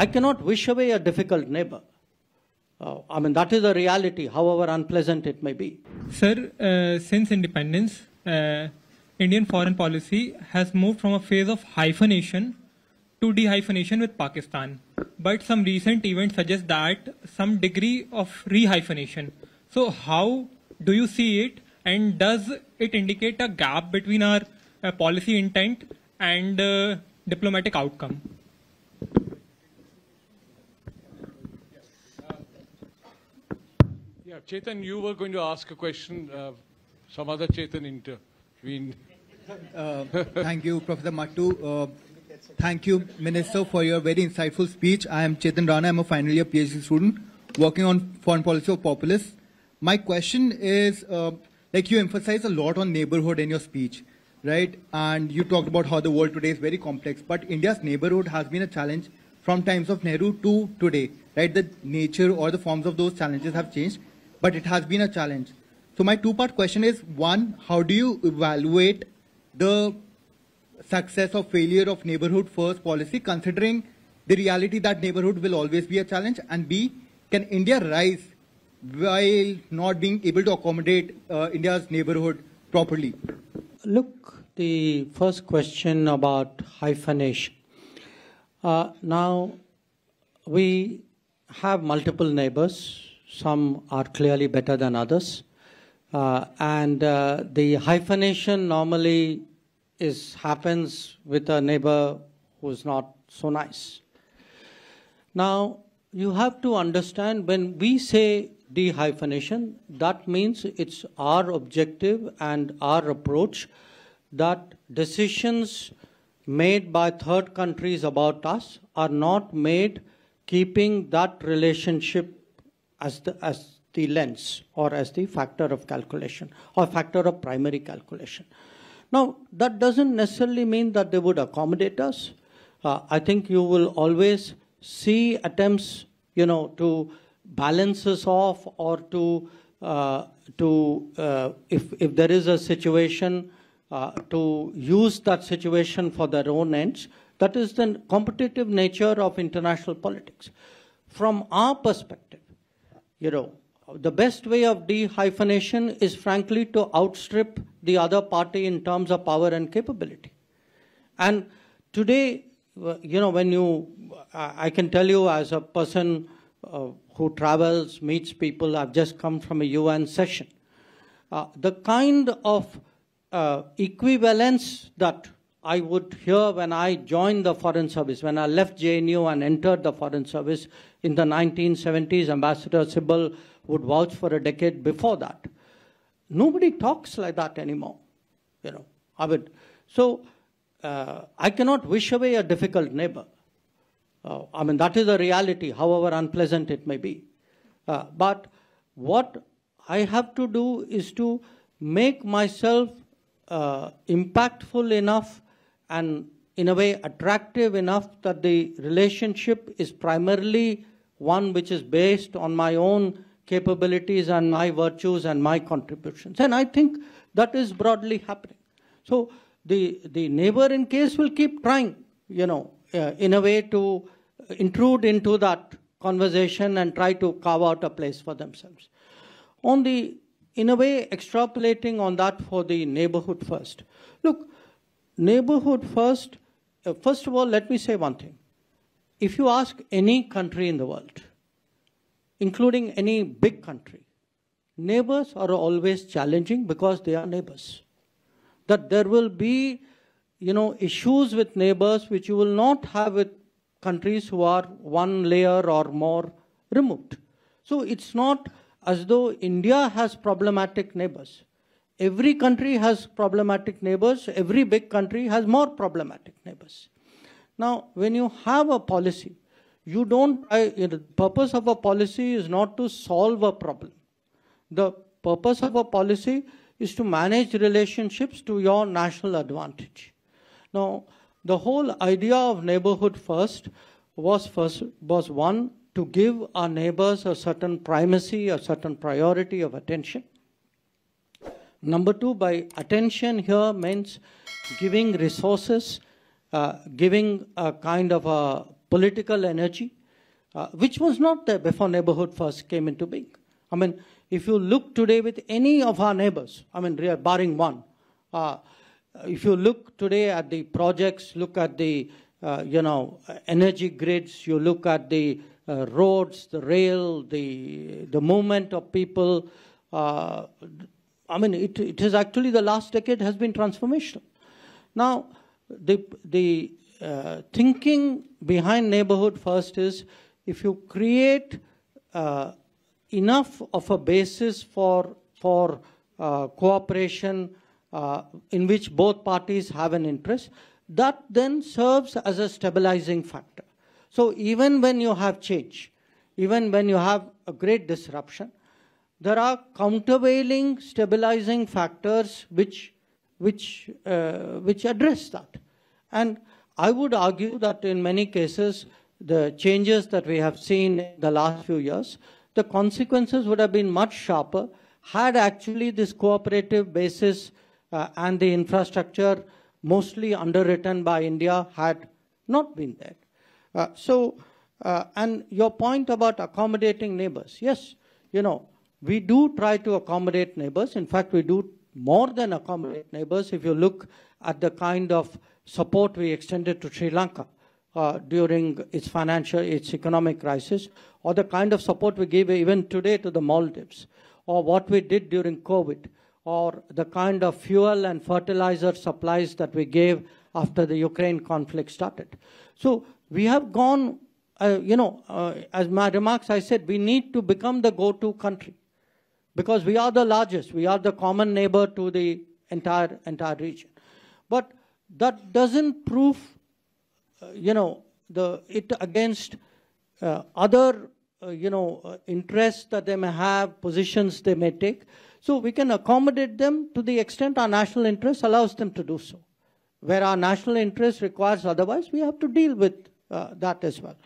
I cannot wish away a difficult neighbor. I mean, that is a reality, however unpleasant it may be. Sir, since independence, Indian foreign policy has moved from a phase of hyphenation to dehyphenation with Pakistan. But some recent events suggest that some degree of rehyphenation. So how do you see it, and does it indicate a gap between our policy intent and diplomatic outcome? Yeah, Chetan, you were going to ask a question. Some other Chetan intervened. Thank you, Professor Mattu. Thank you, Minister, for your very insightful speech. I am Chetan Rana. I'm a final year PhD student working on foreign policy of populists. My question is, like you emphasize a lot on neighborhood in your speech, right? And you talked about how the world today is very complex, but India's neighborhood has been a challenge from times of Nehru to today, right? The nature or the forms of those challenges have changed, but it has been a challenge. So my two-part question is, one, how do you evaluate the success or failure of neighborhood first policy, considering the reality that neighborhood will always be a challenge? And B, can India rise while not being able to accommodate India's neighborhood properly? Look, the first question about hyphenation. Now, we have multiple neighbors. Some are clearly better than others. The hyphenation normally happens with a neighbor who's not so nice. Now, you have to understand, when we say dehyphenation, that means it's our objective and our approach that decisions made by third countries about us are not made keeping that relationship as the lens or as the factor of calculation or factor of primary calculation. Now, that doesn't necessarily mean that they would accommodate us. I think you will always see attempts, to balance us off, or if there is a situation, to use that situation for their own ends. That is the competitive nature of international politics. From our perspective, the best way of dehyphenation is frankly to outstrip the other party in terms of power and capability. And today, I can tell you as a person who travels, meets people, I've just come from a UN session, the kind of equivalence that I would hear when I joined the Foreign Service, when I left JNU and entered the Foreign Service in the 1970s, Ambassador Sybil would vouch for a decade before that. Nobody talks like that anymore, So I cannot wish away a difficult neighbor. That is a reality, however unpleasant it may be. But what I have to do is to make myself impactful enough and in a way attractive enough that the relationship is primarily one which is based on my own capabilities and my virtues and my contributions. And I think that is broadly happening. So the neighboring case will keep trying, in a way to intrude into that conversation and try to carve out a place for themselves. In a way, extrapolating on that for the neighborhood first. Look, neighborhood first, first of all, let me say one thing. If you ask any country in the world, including any big country, neighbors are always challenging because they are neighbors. That there will be, issues with neighbors which you will not have with countries who are one layer or more removed. So it's not as though India has problematic neighbors. Every country has problematic neighbors. Every big country has more problematic neighbors. Now, when you have a policy, the purpose of a policy is not to solve a problem. The purpose of a policy is to manage relationships to your national advantage. Now, the whole idea of neighborhood first was one, to give our neighbors a certain primacy, a certain priority of attention. Number two, by attention here means giving resources, giving a kind of a political energy, which was not there before neighborhood first came into being. I mean, if you look today with any of our neighbors, I mean, barring one, if you look today at the projects, look at the, energy grids, you look at the roads, the rail, the movement of people, I mean, it is actually the last decade has been transformational. Now, the thinking behind neighborhood first is if you create enough of a basis for cooperation in which both parties have an interest, that then serves as a stabilizing factor. So even when you have change, even when you have a great disruption, there are countervailing stabilizing factors which address that. And I would argue that in many cases, the changes that we have seen in the last few years, the consequences would have been much sharper had actually this cooperative basis and the infrastructure mostly underwritten by India had not been there. And your point about accommodating neighbors, yes, we do try to accommodate neighbors. In fact, we do more than accommodate neighbors. If you look at the kind of support we extended to Sri Lanka during its economic crisis, or the kind of support we give even today to the Maldives, or what we did during COVID, or the kind of fuel and fertilizer supplies that we gave after the Ukraine conflict started. So we have gone, as my remarks I said, we need to become the go-to country because we are the largest. We are the common neighbor to the entire region. But that doesn't prove, it against other, interests that they may have, positions they may take. So we can accommodate them to the extent our national interest allows them to do so. Where our national interest requires otherwise, we have to deal with that as well.